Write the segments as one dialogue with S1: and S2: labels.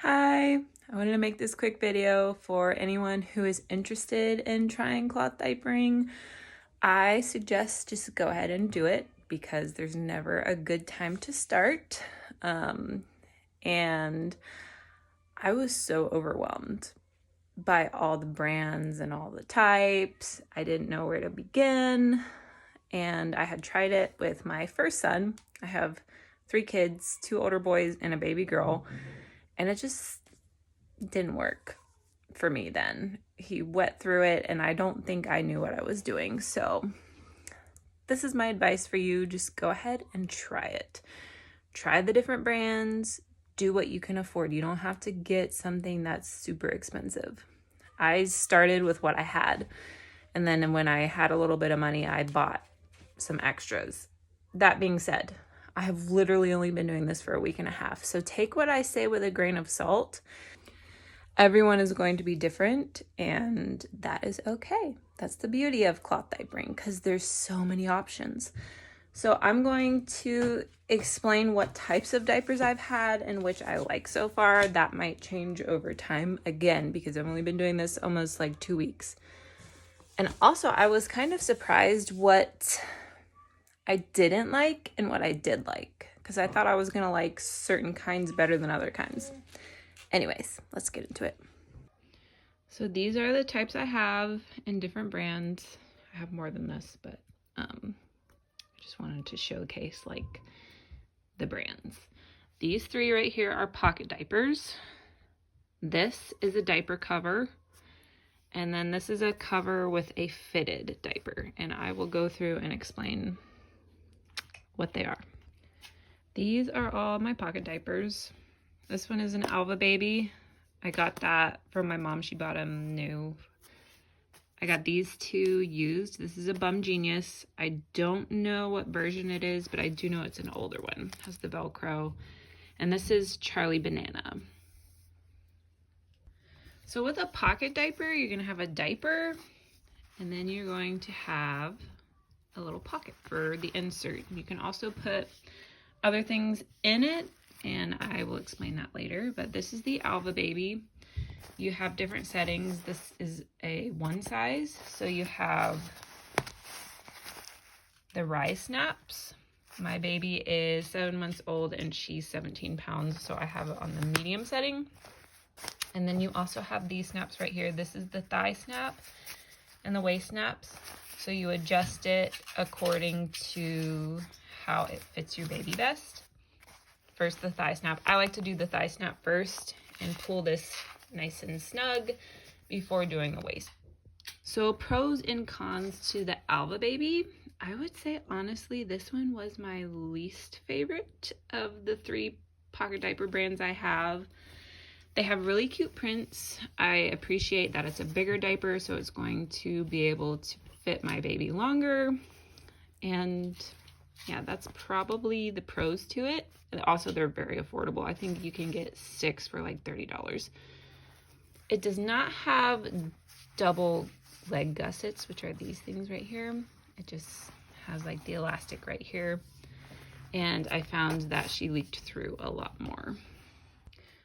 S1: Hi, I wanted to make this quick video for anyone who is interested in trying cloth diapering. I suggest just go ahead and do it because there's never a good time to start. And I was so overwhelmed by all the brands and all the types. I didn't know where to begin. And I had tried it with my first son. I have 3 kids, 2 older boys and a baby girl. And it just didn't work for me then. He wet through it and I don't think I knew what I was doing. So this is my advice for you. Just go ahead and try it. Try the different brands. Do what you can afford. You don't have to get something that's super expensive. I started with what I had. And then when I had a little bit of money, I bought some extras. That being said, I have literally only been doing this for a week and a half. So take what I say with a grain of salt. Everyone is going to be different, and that is okay. That's the beauty of cloth diapering because there's so many options. So I'm going to explain what types of diapers I've had and which I like so far. That might change over time again because I've only been doing this almost like 2 weeks. And also I was kind of surprised what I didn't like and what I did like because I thought I was gonna like certain kinds better than other kinds. Anyways, let's get into it. So these are the types I have in different brands. I have more than this, but I just wanted to showcase like the brands. These 3 right here are pocket diapers. This is a diaper cover. And then this is a cover with a fitted diaper. And I will go through and explain what they are. These are all my pocket diapers. This one is an Alva Baby. I got that from my mom. She bought them new. I got these 2 used. This is a Bum Genius. I don't know what version it is, but I do know it's an older one. It has the Velcro. And this is Charlie Banana. So with a pocket diaper, you're going to have a diaper, and then you're going to have a little pocket for the insert. You can also put other things in it, and I will explain that later, but this is the Alva Baby. You have different settings. This is a 1 size, so you have the rise snaps. My baby is 7 months old and she's 17 pounds, so I have it on the medium setting. And then you also have these snaps right here. This is the thigh snap and the waist snaps. So you adjust it according to how it fits your baby best. First, the thigh snap. I like to do the thigh snap first and pull this nice and snug before doing the waist. So pros and cons to the Alva Baby. I would say, honestly, this one was my least favorite of the 3 pocket diaper brands I have. They have really cute prints. I appreciate that it's a bigger diaper, so it's going to be able to fit my baby longer. And yeah, that's probably the pros to it. And also, they're very affordable. I think you can get 6 for like $30. It does not have double leg gussets, which are these things right here. It just has like the elastic right here. And I found that she leaked through a lot more.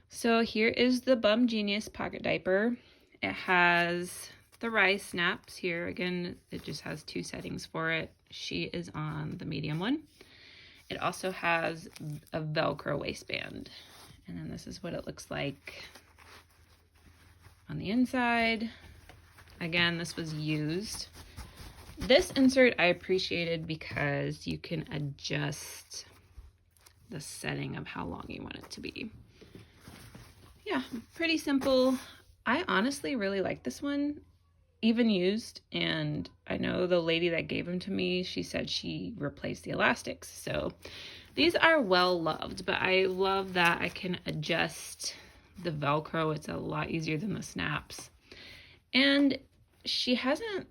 S1: So here is the Bum Genius pocket diaper. It has the rise snaps here. Again, it just has 2 settings for it. She is on the medium one. It also has a Velcro waistband. And then this is what it looks like on the inside. Again, this was used. This insert I appreciated because you can adjust the setting of how long you want it to be. Yeah, pretty simple. I honestly really like this one, even used, and I know the lady that gave them to me, she said she replaced the elastics. So these are well loved, but I love that I can adjust the Velcro. It's a lot easier than the snaps. And she hasn't,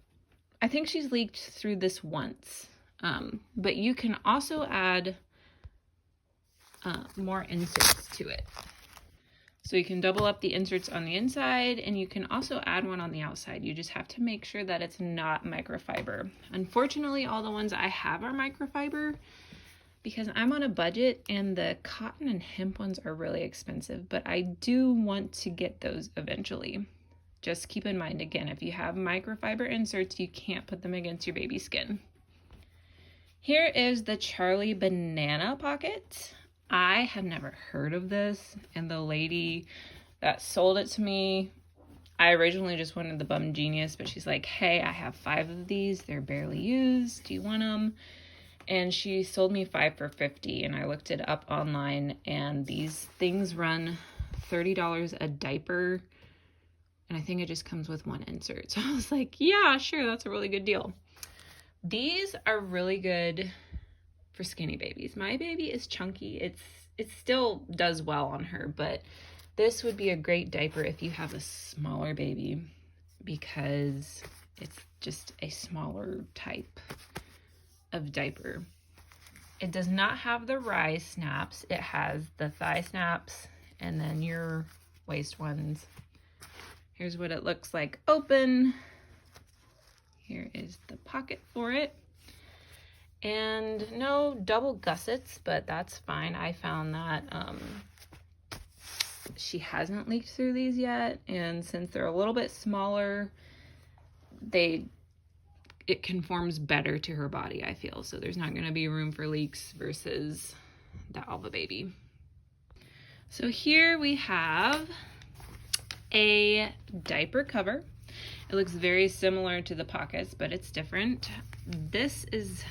S1: I think she's leaked through this once, but you can also add more inserts to it. So you can double up the inserts on the inside, and you can also add one on the outside. You just have to make sure that it's not microfiber. Unfortunately, all the ones I have are microfiber, because I'm on a budget and the cotton and hemp ones are really expensive, but I do want to get those eventually. Just keep in mind, again, if you have microfiber inserts, you can't put them against your baby's skin. Here is the Charlie Banana Pocket. I have never heard of this, and the lady that sold it to me, I originally just wanted the Bum Genius, but she's like, hey, I have 5 of these. They're barely used. Do you want them? And she sold me 5 for $50, and I looked it up online, and these things run $30 a diaper, and I think it just comes with 1 insert. So I was like, yeah, sure, that's a really good deal. These are really good for skinny babies. My baby is chunky. It still does well on her, but this would be a great diaper if you have a smaller baby, because it's just a smaller type of diaper. It does not have the rise snaps. It has the thigh snaps and then your waist ones. Here's what it looks like open. Here is the pocket for it. And no double gussets, but that's fine. I found that she hasn't leaked through these yet, and since they're a little bit smaller, it conforms better to her body, I feel. So there's not going to be room for leaks versus the Alva Baby. So here we have a diaper cover. It looks very similar to the pockets, but it's different. This is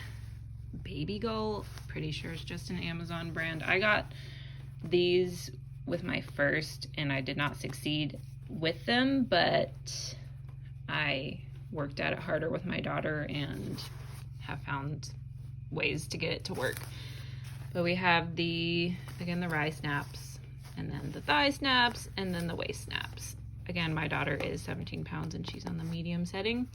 S1: Baby Goal. Pretty sure it's just an Amazon brand. I got these with my first, and I did not succeed with them, but I worked at it harder with my daughter and have found ways to get it to work. But we have the rise snaps, and then the thigh snaps, and then the waist snaps. Again, my daughter is 17 pounds and she's on the medium setting,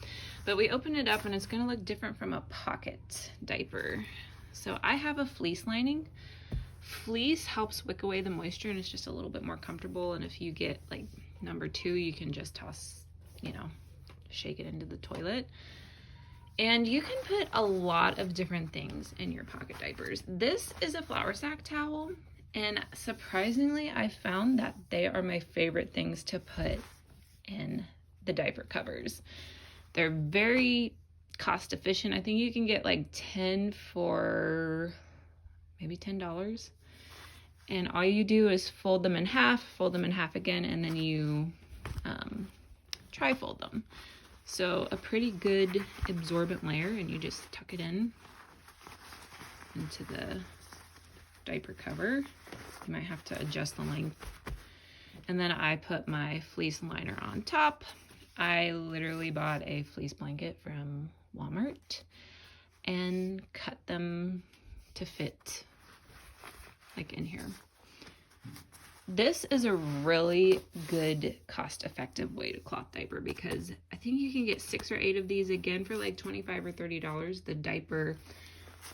S1: but we open it up and it's gonna look different from a pocket diaper. So I have a fleece lining. Fleece helps wick away the moisture and it's just a little bit more comfortable. And if you get like number 2, you can just toss, shake it into the toilet. And you can put a lot of different things in your pocket diapers. This is a flour sack towel, and surprisingly, I found that they are my favorite things to put in the diaper covers. They're very cost efficient. I think you can get like 10 for maybe $10. And all you do is fold them in half again, and then you tri-fold them. So a pretty good absorbent layer, and you just tuck it into the diaper cover. You might have to adjust the length. And then I put my fleece liner on top. I literally bought a fleece blanket from Walmart and cut them to fit like in here. This is a really good cost-effective way to cloth diaper, because I think you can get 6 or 8 of these again for like $25 or $30, the diaper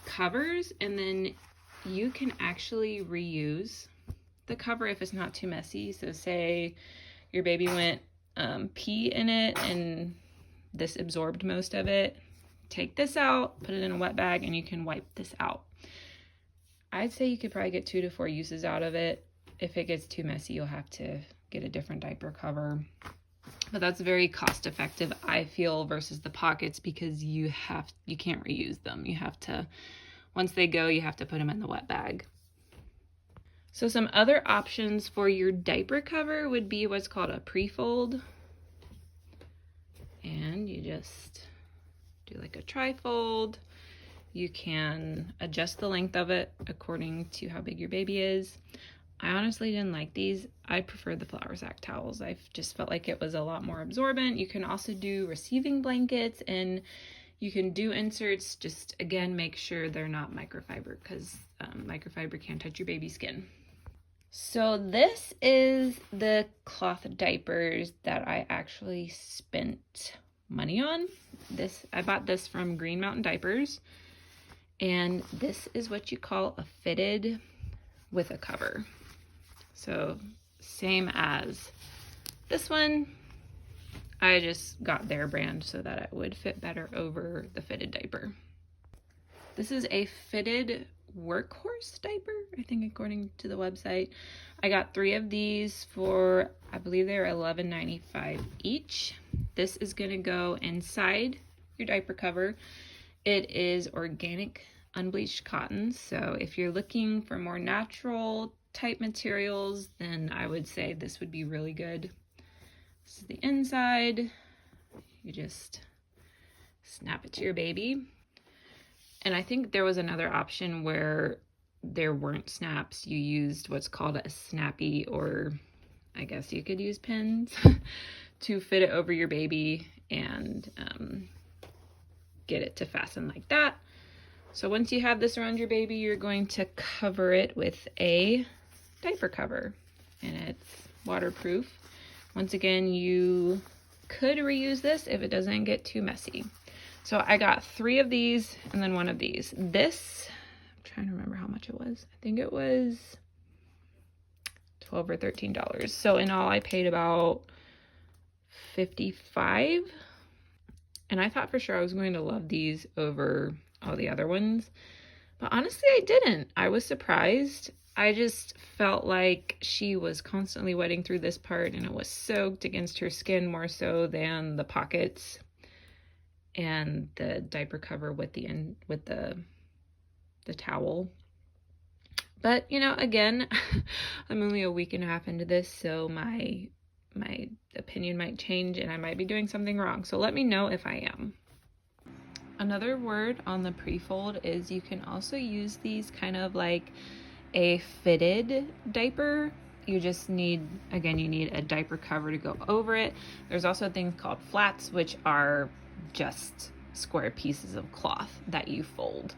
S1: covers, and then you can actually reuse the cover if it's not too messy. So say your baby went pee in it and this absorbed most of it, take this out, put it in a wet bag, and you can wipe this out. I'd say you could probably get 2 to 4 uses out of it. If it gets too messy, you'll have to get a different diaper cover. But that's very cost effective, I feel, versus the pockets, because you can't reuse them. You have to, once they go, you have to put them in the wet bag. So some other options for your diaper cover would be what's called a pre-fold. And you just do like a tri-fold. You can adjust the length of it according to how big your baby is. I honestly didn't like these. I preferred the flour sack towels. I just felt like it was a lot more absorbent. You can also do receiving blankets, and you can do inserts. Just again, make sure they're not microfiber, because microfiber can touch your baby's skin. So this is the cloth diapers that I actually spent money on. I bought this from Green Mountain Diapers, and this is what you call a fitted with a cover. So same as this one, I just got their brand so that it would fit better over the fitted diaper. This is a fitted workhorse diaper, I think, according to the website. I got 3 of these for, I believe they're $11.95 each. This is going to go inside your diaper cover. It is organic unbleached cotton, so if you're looking for more natural type materials, then I would say this would be really good. This is the inside. You just snap it to your baby. And I think there was another option where there weren't snaps. You used what's called a snappy, or I guess you could use pins to fit it over your baby and get it to fasten like that. So once you have this around your baby, you're going to cover it with a diaper cover, and it's waterproof. Once again, you could reuse this if it doesn't get too messy. So I got 3 of these and then 1 of these. This, I'm trying to remember how much it was. I think it was $12 or $13. So in all, I paid about $55. And I thought for sure I was going to love these over all the other ones. But honestly, I didn't. I was surprised. I just felt like she was constantly wetting through this part, and it was soaked against her skin more so than the pockets and the diaper cover with the towel. But, you know, again, I'm only a week and a half into this, so my opinion might change and I might be doing something wrong. So let me know if I am. Another word on the pre-fold is you can also use these kind of like a fitted diaper. You just need, again, you need a diaper cover to go over it. There's also things called flats, which are just square pieces of cloth that you fold.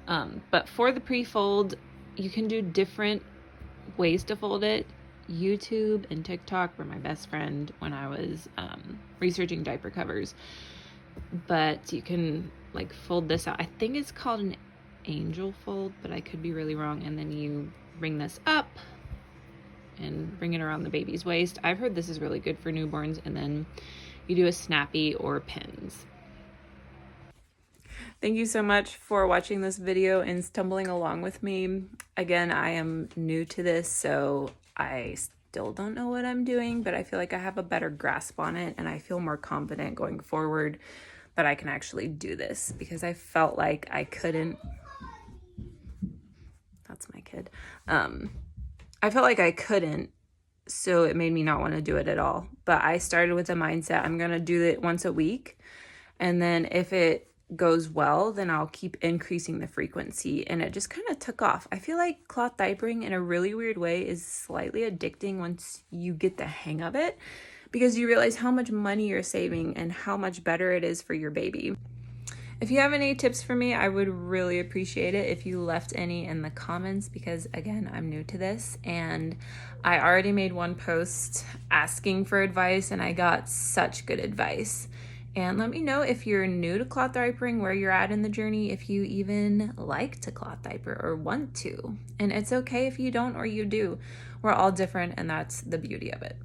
S1: But for the pre-fold, you can do different ways to fold it. YouTube and TikTok were my best friend when I was researching diaper covers. But you can like fold this out. I think it's called an angel fold, but I could be really wrong. And then you bring this up and bring it around the baby's waist. I've heard this is really good for newborns. And then you do a snappy or pins. Thank you so much for watching this video and stumbling along with me. Again, I am new to this, so I still don't know what I'm doing, but I feel like I have a better grasp on it, and I feel more confident going forward that I can actually do this, because I felt like I couldn't. That's my kid. I felt like I couldn't, so it made me not want to do it at all. But I started with the mindset, I'm going to do it once a week, and then if it goes well, then I'll keep increasing the frequency. And it just kind of took off. I feel like cloth diapering in a really weird way is slightly addicting once you get the hang of it, because you realize how much money you're saving and how much better it is for your baby. If you have any tips for me, I would really appreciate it if you left any in the comments, because again, I'm new to this and I already made one post asking for advice and I got such good advice. And let me know if you're new to cloth diapering, where you're at in the journey, if you even like to cloth diaper or want to. And it's okay if you don't or you do. We're all different, and that's the beauty of it.